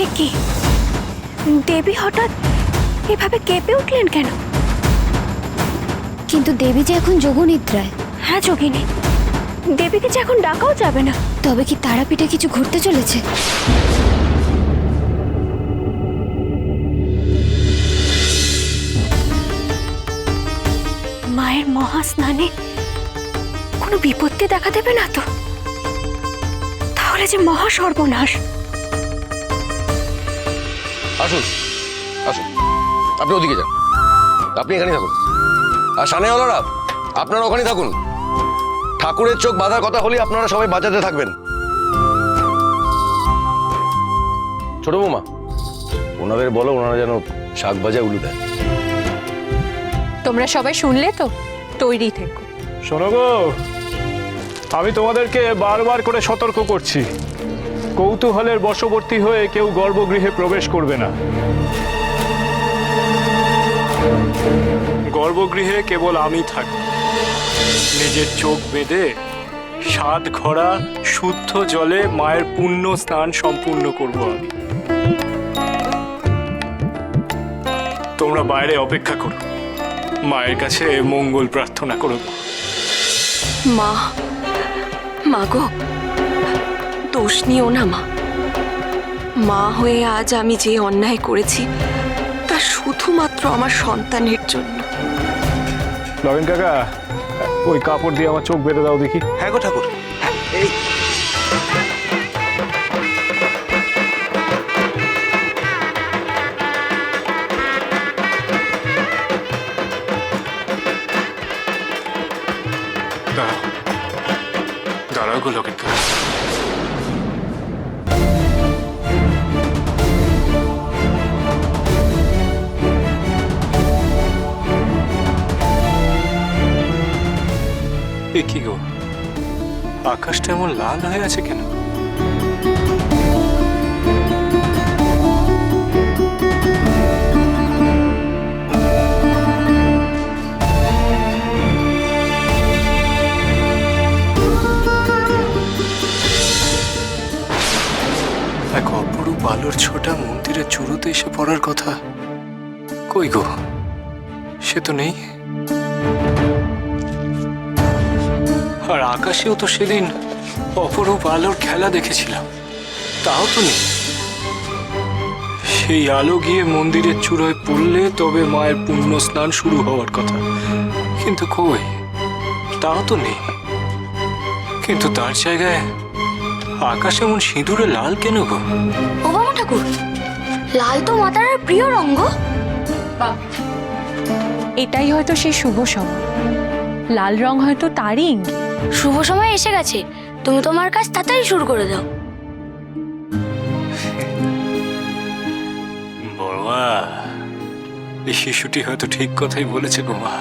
এ কি, দেবী হঠাৎ এভাবে কেঁপে উঠলেন কেন? কিন্তু দেবী যে এখন যোগনিদ্রায়। হ্যাঁ যোগিনী, দেবীকে যে এখন ডাকাও যাবে না। তবে কি তারাপীঠে কিছু ঘটতে চলেছে? মায়ের মহাস্নানে কোনো বিপত্তি দেখা দেবে না তো? তাহলে যে মহা সর্বনাশ। আসুন আসুন, আপনি ওদিকে যান, আপনি এখানেই থাকুন। আর সানেওয়ালারা আপনারা ওখানেই থাকুন। ঠাকুরের চোখ বাঁধার কথা হলে আপনারা সবাই বাজাতে থাকবেন। ছোট বৌমা, ওনাদের বলো ওনারা যেন শাক বাজায় উলু দেয়। তোমরা সবাই শুনলে তো, তৈরি থেকো। শোনো গো, আমি তোমাদেরকে বারবার করে সতর্ক করছি, কৌতূহলের বশবর্তী হয়ে কেউ গর্ভগৃহে প্রবেশ করবে না। গর্ভগৃহে কেবল আমি থাকি। নিজের চোখ বেঁধে 7 ঘড়া শুদ্ধ জলে মায়ের পুণ্য স্নান সম্পূর্ণ করব আমি। তোমরা বাইরে অপেক্ষা করো, মায়ের কাছে মঙ্গল প্রার্থনা করব। মা, মাগো, দোষ নিও না মা। মা হয়ে আজ আমি যে অন্যায় করেছি তা শুধুমাত্র আমার সন্তানের জন্য। লগেন কাকা, ওই কাপড় দিয়ে আমার চোখ বেঁধে দাও দেখি। হ্যাঁ গো ঠাকুর, এই দাঁড়াও গো লগেন কাকা। এ কি গো, আকাশটা এমন লাল হয়ে আছে কেন? এক অপরূপ আলোর ছোটা মন্দিরের চুরুতে এসে পড়ার কথা, কই গো, সে তো নেই। আর আকাশেও তো সেদিন অপরূপ আলোর খেলা দেখেছিলাম, তাও তো নেই। সেই আলো গিয়ে মন্দিরের চূড়ায় পড়লে তবে মায়ের পুণ্য স্নান শুরু হওয়ার কথা, কিন্তু কই, তাও তো নেই। কিন্তু তার জায়গায় আকাশ এমন সিঁদুরে লাল কেন গো? ও বাবা ঠাকুর, লাল তো মাতার প্রিয় রঙ। এটাই হয়তো সেই শুভ সময়, লাল রং হয়তো তারই ইঙ্গিত। শুভ সময় এসে গেছে, তুমি তোমার কাজ তাড়াতাড়ি শুরু করে দাও। বড়মা, এই শিশুটি হয়তো ঠিক কথাই বলেছে গো মা।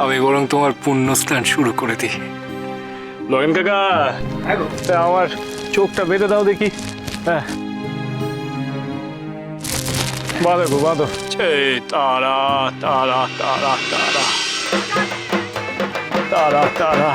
আমি বরং তোমার পুণ্য স্নান শুরু করে দিই। লগেন কাকা, তা আমার চোখটা বেঁধে দাও দেখি। হ্যাঁ, বাঁধো গো বাঁধো। তারা তারা তারা তারা তারা তারা।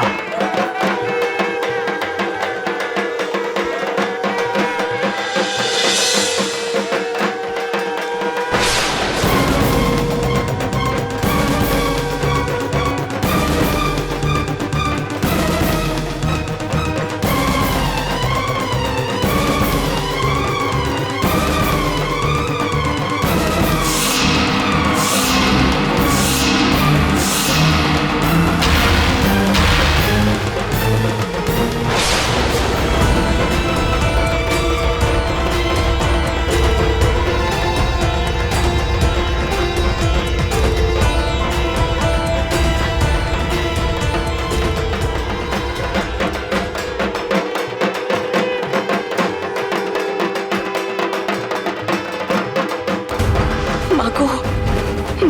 মাগো,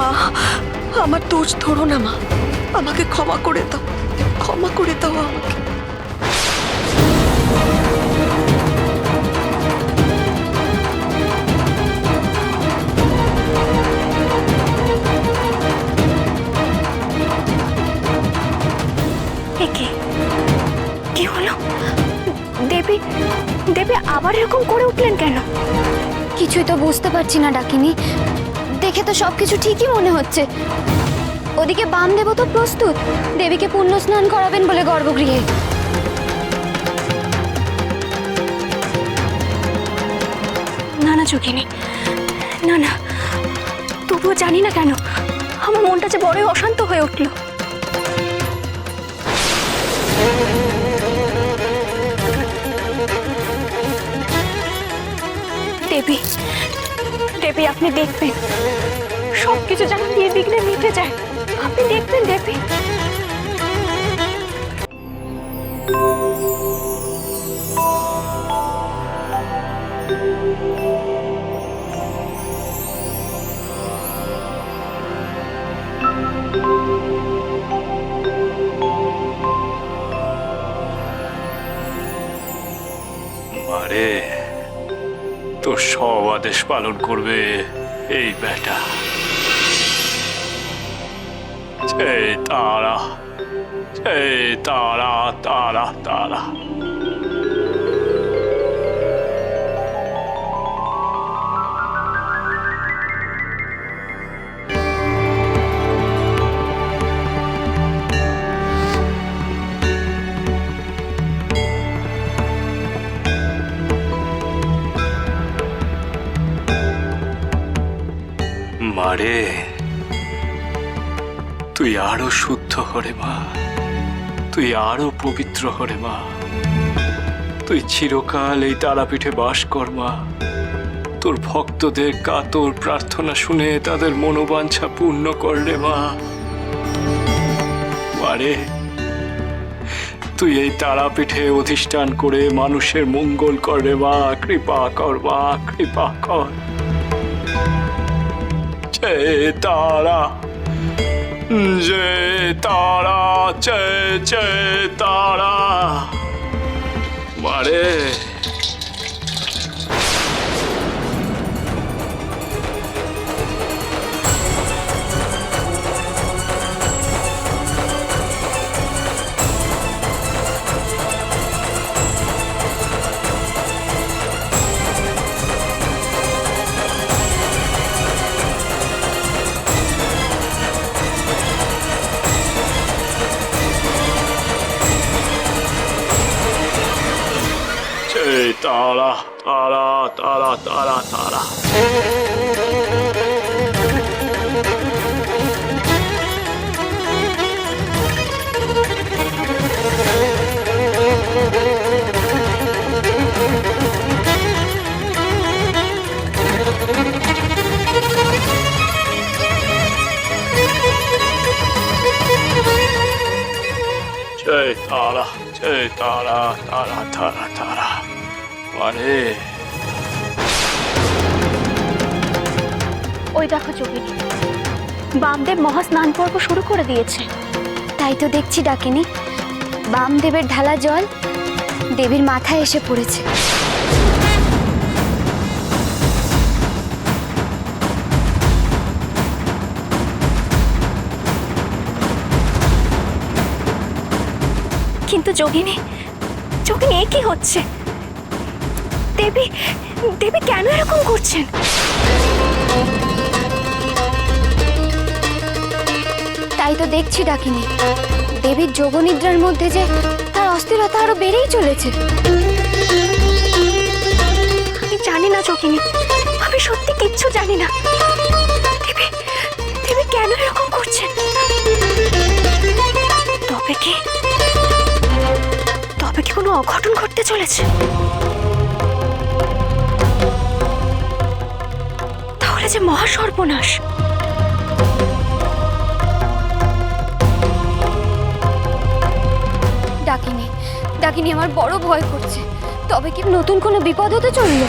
মা, আমার দোষ ধরো না মা, আমাকে ক্ষমা করে দাও, ক্ষমা করে দাও আমাকে। কি হলো? দেবী দেবী আবার এরকম করে উঠলেন কেন? কিছুই তো বুঝতে পারছি না ডাকিনি। দেখে তো সবকিছু ঠিকই মনে হচ্ছে। ওদিকে বামদেবও তো প্রস্তুত দেবীকে পুণ্য স্নান করাবেন বলে গর্ভগৃহে। না না যোগিনী, না না, তবুও জানি না কেন আমার মনটা যে বড়ই অশান্ত হয়ে উঠল। দেবী, দেবী আপনি দেখবেন সবকিছু যেন নির্বিঘ্নে মিটে যায়। আপনি দেখবেন দেবী। মারে, তোর সব আদেশ পালন করবে এই বেটা। জয় তারা, জয় তারা, তারা তারা। মারে, তুই আরো শুদ্ধ হরে মা, তুই আরো পবিত্র হরে মা। তুই চিরকাল এই তারাপীঠে বাস কর মা। তোর ভক্তদের কাতর প্রার্থনা শুনে তাদের মনোবাঞ্ছা পূর্ণ করলে মা। মারে, তুই এই তারাপীঠে অধিষ্ঠান করে মানুষের মঙ্গল কর রে মা। কৃপা কর মা, কৃপা কর। জয় তারা, জয় তারা, জয় জয় তারা। মারে, জয় তারা, তারা তারা তারা তারা। জয় তারা, জয় তারা, তারা তারা তারা। মারে, ওই দেখো যোগিনী, বামদেব মহাস্নান পর্ব শুরু করে দিয়েছে। তাই তো দেখছি ডাকিনি, বামদেবের ঢালা জল দেবীর মাথায় এসে পড়েছে। কিন্তু যোগিনী, যোগিনী এ কি হচ্ছে? দেবী, দেবী কেন এরকম করছেন? তাই তো দেখছি ডাকিনি, দেবীর যোগনিদ্রার মধ্যে যে তার অস্থিরতা আরো বেড়েই চলেছে। আমি জানি না যোগিনী, আমি সত্যি কিচ্ছু জানি না। দেবী, দেবী কেন এরকম করছেন? তবে কি, তবে কি কোনো অঘটন ঘটতে চলেছে? তাহলে যে মহা সর্বনাশ। ডাকিনি, ডাকিনি আমার বড় ভয় করছে। তবে কি নতুন কোনো বিপদ হতে চললো?